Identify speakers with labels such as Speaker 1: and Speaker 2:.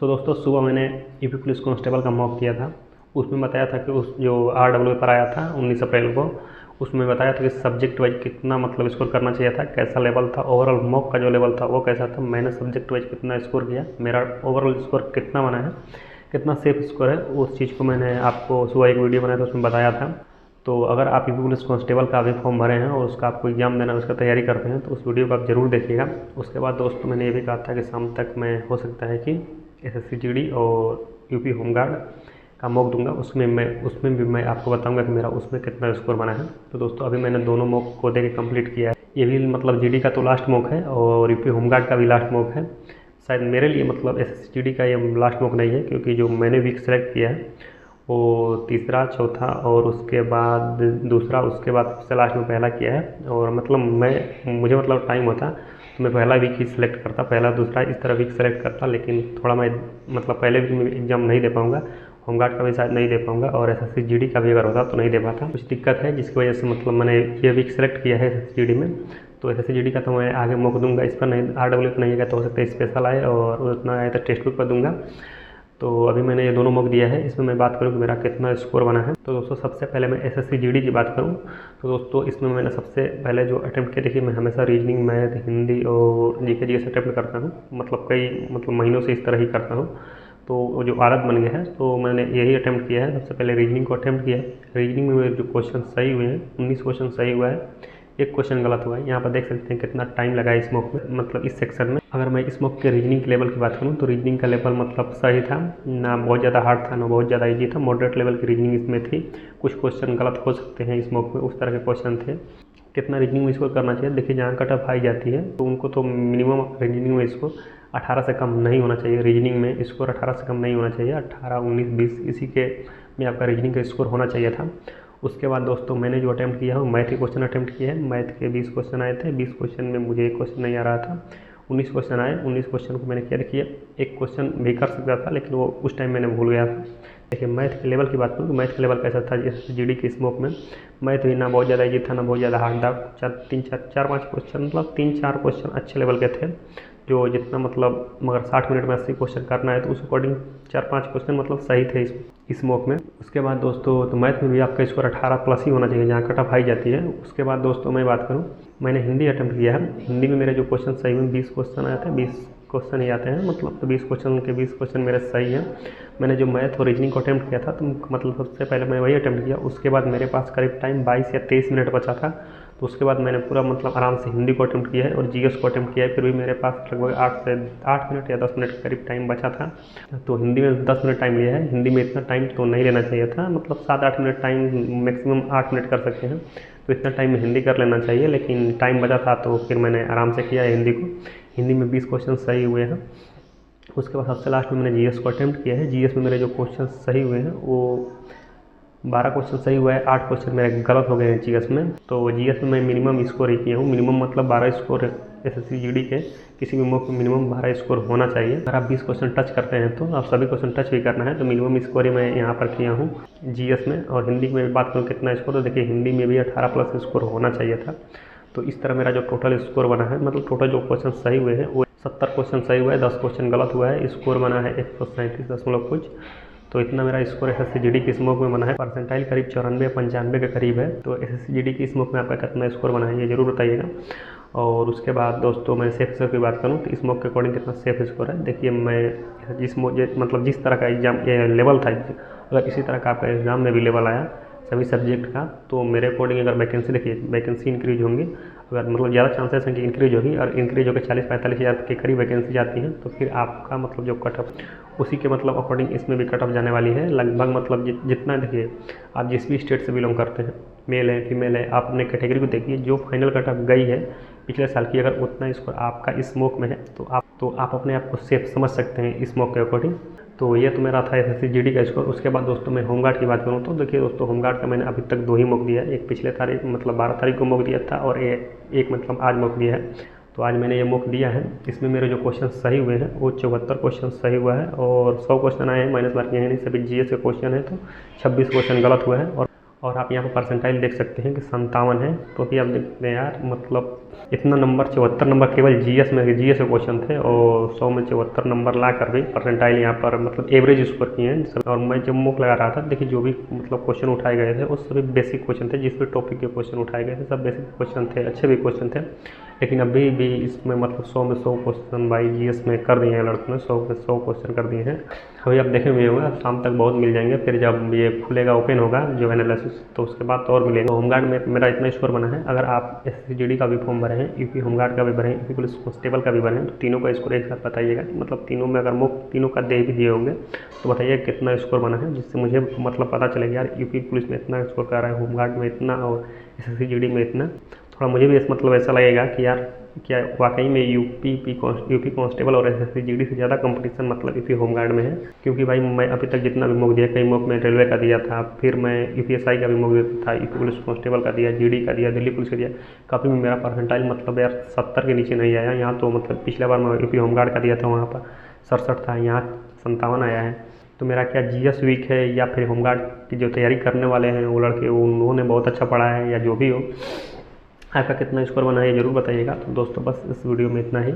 Speaker 1: दोस्तों सुबह मैंने यूपी पुलिस कांस्टेबल का मॉक दिया था। उसमें बताया था कि उस जो RW पर आया था 19 अप्रैल को, उसमें बताया था कि सब्जेक्ट वाइज कितना मतलब स्कोर करना चाहिए था, कैसा लेवल था, ओवरऑल मॉक का जो लेवल था वो कैसा था, मैंने सब्जेक्ट वाइज कितना स्कोर किया, मेरा ओवरऑल स्कोर कितना बना है, कितना सेफ स्कोर है, उस चीज़ को मैंने आपको सुबह एक वीडियो बनाया था उसमें बताया था। तो अगर आप यूपी पुलिस कांस्टेबल का अभी फॉर्म भरे हैं और उसका आपको एग्ज़ाम देना है, उसका तैयारी करते हैं, तो उस वीडियो को आप ज़रूर देखिएगा। उसके बाद दोस्तों मैंने ये भी कहा था कि शाम तक मैं हो सकता है कि SSC GD और यूपी होमगार्ड का मॉक दूंगा, उसमें भी मैं आपको बताऊंगा कि मेरा उसमें कितना स्कोर बना है। तो दोस्तों अभी मैंने दोनों मॉक को दे के कम्प्लीट किया है। ये भी मतलब GD का तो लास्ट मॉक है और यूपी होमगार्ड का भी लास्ट मॉक है। शायद मेरे लिए मतलब SSC GD का ये लास्ट मॉक नहीं है, क्योंकि जो मैंने वीक सेलेक्ट किया है वो तीसरा, चौथा और उसके बाद दूसरा, उसके बाद सबसे लास्ट में पहला किया है। और मतलब मुझे मतलब टाइम होता तो मैं पहला वीक ही सिलेक्ट करता, पहला दूसरा इस तरह वीक सेलेक्ट करता, लेकिन थोड़ा मैं मतलब पहले वीक में एग्ज़ाम नहीं दे पाऊँगा, होमगार्ड का भी शायद नहीं दे पाऊँगा और SSC GD का भी अगर होता तो नहीं दे पाता। कुछ दिक्कत है जिसकी वजह से मतलब मैंने ये वीक सेलेक्ट किया है SSC GD में। तो SSC GD का तो मैं आगे मौका दूंगा, इस पर नहीं, RW पर नहीं है तो हो सकता है स्पेशल आए और उतना आए तो टेक्स्ट बुक पर दूंगा। तो अभी मैंने ये दोनों मॉक दिया है, इसमें मैं बात करूँ कि मेरा कितना स्कोर बना है। तो दोस्तों सबसे पहले मैं SSC GD की बात करूँ तो दोस्तों इसमें मैंने सबसे पहले जो अटैम्प्ट किया, देखिए मैं हमेशा रीजनिंग, मैथ, हिंदी और GK अटैम्प्ट करता हूँ, मतलब कई महीनों से इस तरह ही करता हूँ। तो जो आदत बन गया है तो मैंने यही अटैम्प्ट किया है। सबसे पहले रीजनिंग को अटैम्प्ट किया है। रीजनिंग में मेरे जो क्वेश्चन सही हुए हैं 19 क्वेश्चन सही हुआ है, एक क्वेश्चन गलत हुआ है। यहाँ पर देख सकते हैं कितना टाइम लगा है इस मॉक में, मतलब इस सेक्शन में। अगर मैं इस मॉक के रीजनिंग के लेवल की बात करूँ तो रीजनिंग का लेवल मतलब सही था, ना बहुत ज़्यादा हार्ड था ना बहुत ज़्यादा इजी था, मॉडरेट लेवल की रीजनिंग इसमें थी। कुछ क्वेश्चन गलत हो सकते हैं इस मॉक में, उस तरह के क्वेश्चन थे। कितना रीजनिंग में स्कोर करना चाहिए, देखिए जहाँ कट ऑफ आई जाती है तो उनको तो मिनिमम रीजनिंग में स्कोर 18 से कम नहीं होना चाहिए। रीजनिंग में स्कोर 18 से कम नहीं होना चाहिए, 18, 19, 20 इसी के में आपका रीजनिंग का स्कोर होना चाहिए था। उसके बाद दोस्तों मैंने जो अटैम्प्ट किया है वो मैथ के क्वेश्चन अटैम्प्ट किए हैं। मैथ के 20 क्वेश्चन आए थे, 20 क्वेश्चन में मुझे एक क्वेश्चन नहीं आ रहा था, 19 क्वेश्चन आए। 19 क्वेश्चन को मैंने क्या किया, एक क्वेश्चन भी कर सकता था लेकिन वो उस टाइम मैंने भूल गया था। देखिए मैथ के लेवल की बात करूँ तो मैथ का लेवल कैसा था, जैसे GD के स्मोक में मैथ भी ना बहुत ज़्यादा ईजी था ना बहुत ज़्यादा हार्ड था। चार पाँच क्वेश्चन, मतलब 3-4 क्वेश्चन अच्छे लेवल के थे, जो जितना मतलब मगर 60 मिनट में 80 क्वेश्चन करना है तो उस अकॉर्डिंग 4-5 क्वेश्चन मतलब सही थे इस मॉक में। उसके बाद दोस्तों तो मैथ में भी आपका स्कोर 18 प्लस ही होना चाहिए, जहाँ कट ऑफ आई जाती है। उसके बाद दोस्तों मैं बात करूँ, मैंने हिंदी अटैम्प्ट किया है। हिंदी में मेरे जो क्वेश्चन सही में 20 क्वेश्चन आए थे, 20 क्वेश्चन ही आते हैं, मतलब तो 20 क्वेश्चन के 20 क्वेश्चन मेरे सही है। मैंने जो मैथ और रीजनिंग को अटैम्प्ट किया था तो मतलब सबसे पहले मैं वही अटैम्प्ट किया। उसके बाद मेरे पास करीब टाइम 22 या 23 मिनट बचा था, तो उसके बाद मैंने पूरा मतलब आराम से हिंदी को अटैम्प्ट किया है और GS को अटैम्प्ट किया है। फिर भी मेरे पास लगभग 8 मिनट या 10 मिनट के करीब टाइम बचा था, तो हिंदी में 10 मिनट टाइम लिया है। हिंदी में इतना टाइम तो नहीं लेना चाहिए था, मतलब 7-8 मिनट टाइम, मैक्सिमम 8 मिनट कर सकते हैं, तो इतना टाइम हिंदी कर लेना चाहिए, लेकिन टाइम बचा था तो फिर मैंने आराम से किया है हिंदी को। हिंदी में 20 क्वेश्चन सही हुए हैं। उसके बाद सबसे लास्ट में मैंने GS को अटैम्प्ट किया है। GS में मेरे जो क्वेश्चन सही हुए हैं वो 12 क्वेश्चन सही हुआ है, 8 क्वेश्चन मेरे गलत हो गए हैं GS में। तो GS में मैं मिनिमम स्कोर ही किया हूँ, मिनिमम मतलब 12 स्कोर SSC GD के किसी भी मॉक में मिनिमम 12 स्कोर होना चाहिए। अगर आप 20 क्वेश्चन टच करते हैं तो आप सभी क्वेश्चन टच भी करना है, तो मिनिमम स्कोर ही मैं यहाँ पर किया हूँ GS में। और हिंदी में बात करूँ कितना स्कोर, तो देखिए हिंदी में भी 18 प्लस स्कोर होना चाहिए था। तो इस तरह मेरा जो टोटल स्कोर बना है, मतलब टोटल जो क्वेश्चन सही हुए हैं वो 70 क्वेश्चन सही हुआ है, 10 क्वेश्चन गलत हुआ है, स्कोर बना है 137 कुछ। तो इतना मेरा स्कोर SSC GD की स्मोक में बना है। परसेंटाइल करीब 94-95 के करीब है। तो SSC GD की स्मोक में आपका कितना स्कोर बना है ये जरूर बताइएगा। और उसके बाद दोस्तों मैं सेफ स्कोर की बात करूँ तो इस मॉक के अकॉर्डिंग कितना सेफ स्कोर है, देखिए मैं जिस तरह का एग्जाम लेवल था, अगर इसी तरह का आपका एग्जाम में भी लेवल आया सभी सब्जेक्ट का, तो मेरे अकॉर्डिंग अगर वैकेंसी, देखिए वैकेंसी इंक्रीज होंगी, अगर मतलब ज़्यादा चांसेस हैं कि इंक्रीज होगी, और इंक्रीज होकर 40-45 हज़ार के करीब वैकेंसी जाती है, तो फिर आपका मतलब जो कट ऑफ उसी के मतलब अकॉर्डिंग इसमें भी कट ऑफ जाने वाली है लगभग। मतलब जितना देखिए आप जिस भी स्टेट से बिलोंग करते हैं, मेल है फीमेल है, आप अपने कैटेगरी को देखिए, जो फाइनल कट ऑफ गई है पिछले साल की, अगर उतना स्कोर आपका इस मॉक में है तो आप अपने आप को सेफ समझ सकते हैं इस मॉक के अकॉर्डिंग। तो ये तो मेरा था SSC GD का स्कोर। उसके बाद दोस्तों मैं होमगार्ड की बात करूँ तो देखिए दोस्तों होमगार्ड का मैंने अभी तक 2 ही मॉक दिया है, एक पिछले तारीख मतलब 12 तारीख को मॉक दिया था और एक मतलब आज मॉक दिया है। तो आज मैंने ये मॉक दिया है, इसमें मेरे जो क्वेश्चन सही हुए हैं वो 74 क्वेश्चन सही हुआ है और 100 क्वेश्चन आए हैं, माइनस मार्किंग है नहीं, सभी GS के क्वेश्चन है, तो 26 क्वेश्चन गलत हुआ है। और आप यहाँ पर परसेंटाइल देख सकते हैं कि 57 है। तो अभी आप देखते हैं यार, मतलब इतना नंबर 74 नंबर केवल जीएस में, जीएस के क्वेश्चन थे और 100 में 74 नंबर ला कर भी परसेंटाइल यहाँ पर मतलब एवरेज स्कोर किए हैं। और मैं जब मुख लगा रहा था, देखिए जो भी मतलब क्वेश्चन उठाए गए थे वो सभी बेसिक क्वेश्चन थे, जिस भी टॉपिक के क्वेश्चन उठाए गए थे सब बेसिक क्वेश्चन थे, अच्छे भी क्वेश्चन थे। लेकिन अभी भी इसमें मतलब 100 में 100 क्वेश्चन भाई जीएस में कर दिए हैं लड़कों ने, 100 में 100 क्वेश्चन कर दिए हैं। अभी आप देखे हुए होगा, शाम तक बहुत मिल जाएंगे, फिर जब ये खुलेगा ओपन होगा जो एनालिसिस, तो उसके बाद तो और मिलेंगे। तो होमगार्ड में मेरा इतना स्कोर बना है। अगर आप SSGD का भी फॉर्म भरे हैं, यूपी होमगार्ड का भी भरे हैं, यूपी पुलिस कांस्टेबल का भी भरे हैं, तो तीनों का स्कोर एक साथ बताइएगा। मतलब तीनों में अगर मुफ्त तीनों का दे भी दिए होंगे तो बताइए कितना स्कोर बना है, जिससे मुझे मतलब पता चलेगा यार यूपी पुलिस में इतना स्कोर कर रहा है, होमगार्ड में इतना और SSGD में इतना। थोड़ा मुझे भी मतलब ऐसा लगेगा कि यार क्या वाकई में यूपी कांस्टेबल और SSGD से ज़्यादा कंपटीशन मतलब यूपी होमगार्ड में है। क्योंकि भाई मैं अभी तक जितना भी मॉक दिया, कई मॉक में रेलवे का दिया था, फिर मैं UPSI का भी मॉक दिया था, यूपी पुलिस कांस्टेबल का दिया, GD का दिया, दिल्ली पुलिस का दिया, काफ़ी में मेरा परसेंटाइल मतलब यार 70 के नीचे नहीं आया। यहाँ तो मतलब पिछले बार मैं यूपी होमगार्ड का दिया था, वहाँ पर 67 था, यहाँ 57 आया है। तो मेरा क्या जीएस वीक है या फिर होमगार्ड की जो तैयारी करने वाले हैं वो लड़के, उन्होंने बहुत अच्छा पढ़ा है, या जो भी हो, आपका कितना स्कोर बना है ये ज़रूर बताइएगा। तो दोस्तों बस इस वीडियो में इतना ही।